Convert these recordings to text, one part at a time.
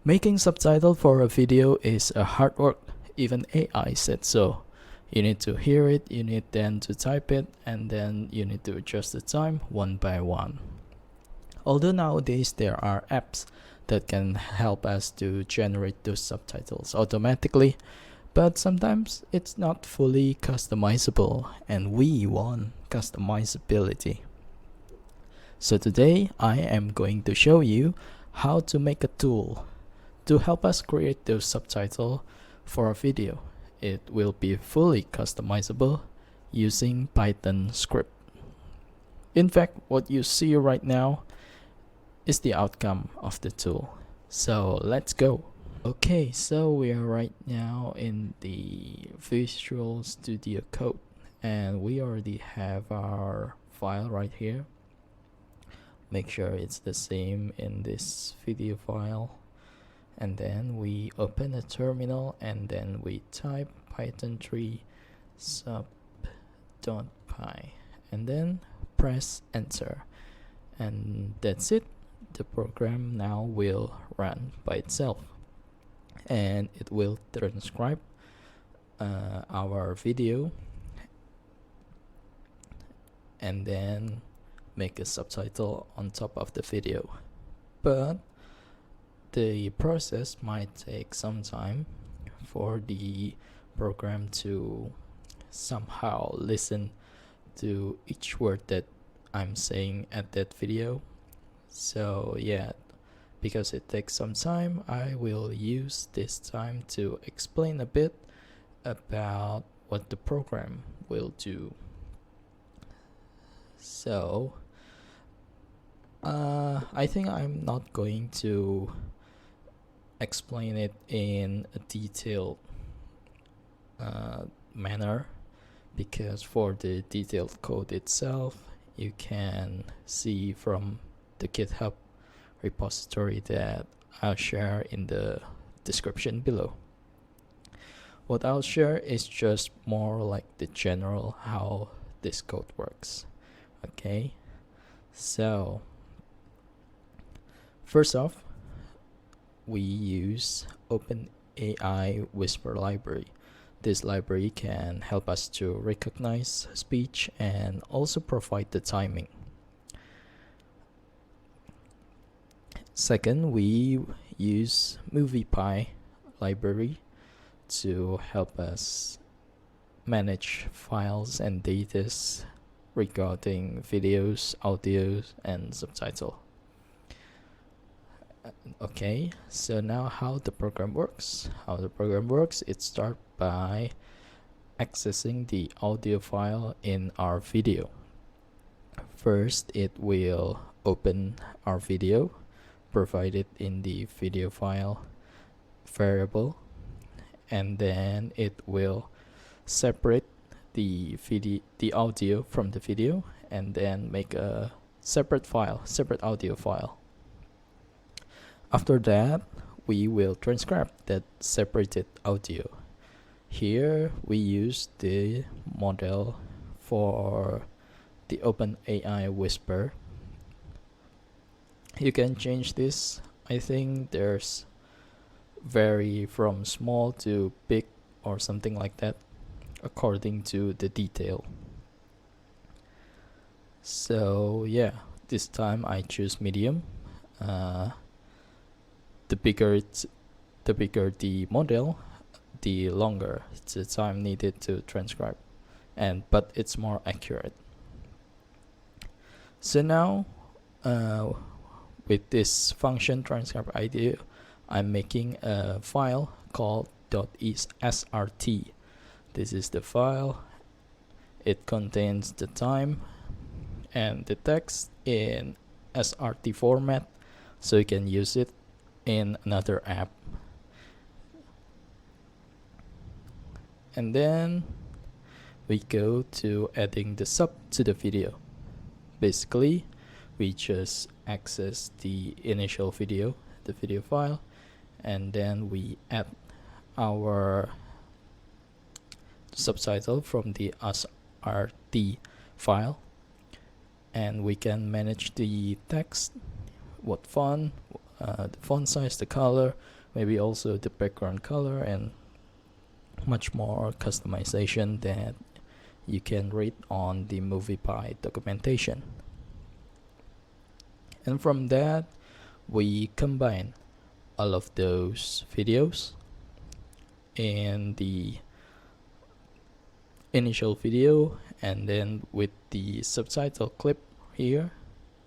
Making subtitle for a video is a hard work. Even AI said so. You need to hear it, you need then to type it, and then you need to adjust the time one by one. Although nowadays there are apps that can help us to generate those subtitles automatically, but sometimes it's not fully customizable, and we want customizability. So today I am going to show you how to make a tool to help us create those subtitles for a video. It will be fully customizable using Python script. In fact, what you see right now is the outcome of the tool. So let's go. Okay, so we are right now in the Visual Studio Code, and we already have our file right here. Make sure it's the same in this video file, and then we open a terminal, and then we type python3 sub.py, and then press enter, and that's it. The program now will run by itself, and it will transcribe our video and then make a subtitle on top of the video. But the process might take some time for the program to somehow listen to each word that I'm saying at that video. So yeah, because it takes some time, I will use this time to explain a bit about what the program will do. So I think I'm not going to explain it in a detailed manner, because for the detailed code itself, you can see from the GitHub repository that I'll share in the description below. What I'll share is just more like the general how this code works. Okay, so first off, we use OpenAI Whisper library. This library can help us to recognize speech and also provide the timing. Second, we use MoviePy library to help us manage files and data regarding videos, audios, and subtitle. Okay, so now how the program works. It starts by accessing the audio file in our video. First, it will open our video, provide it in the video file variable, and then it will separate the audio from the video, and then make a separate audio file. After that, we will transcribe that separated audio. Here we use the model for the OpenAI Whisper. You can change this. I think there's vary from small to big or something like that according to the detail. So yeah, this time I choose medium. The bigger the model, the longer the time needed to transcribe, but it's more accurate. So now with this function transcribe audio, I'm making a file called .srt. This is the file. It contains the time and the text in SRT format, so you can use it in another app. And then we go to adding the sub to the video. Basically, we just access the initial video, the video file, and then we add our subtitle from the SRT file, and we can manage the text, what font, the font size, the color, maybe also the background color, and much more customization that you can read on the MoviePy documentation. And from that, we combine all of those videos in the initial video, and then with the subtitle clip here,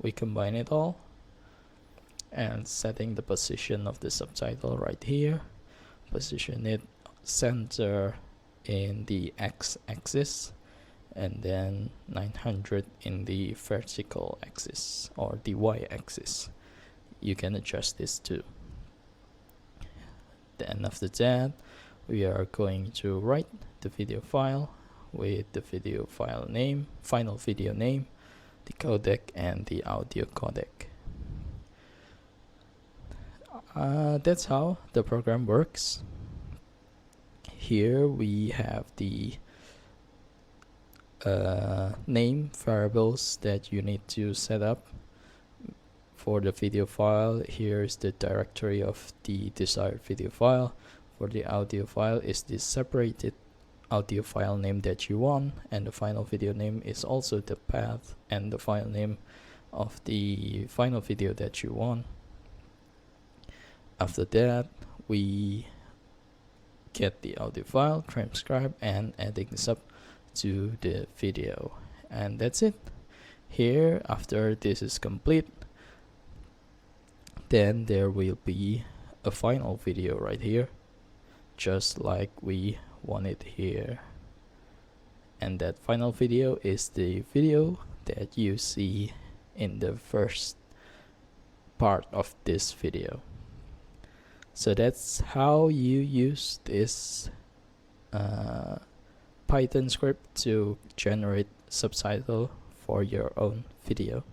we combine it all, and setting the position of the subtitle right here, position it center in the x-axis, and then 900 in the vertical axis or the y-axis. You can adjust this too. Then after that, we are going to write the video file with the video file name, final video name, the codec, and the audio codec. That's how the program works. Here we have the name variables that you need to set up for the video file. Here's the directory of the desired video file. For the audio file is the separated audio file name that you want, and the final video name is also the path and the file name of the final video that you want. After that, we get the audio file, transcribe, and adding this up to the video, and that's it. Here, after this is complete, then there will be a final video right here, just like we want it here. And that final video is the video that you see in the first part of this video. So that's how you use this Python script to generate subtitle for your own video.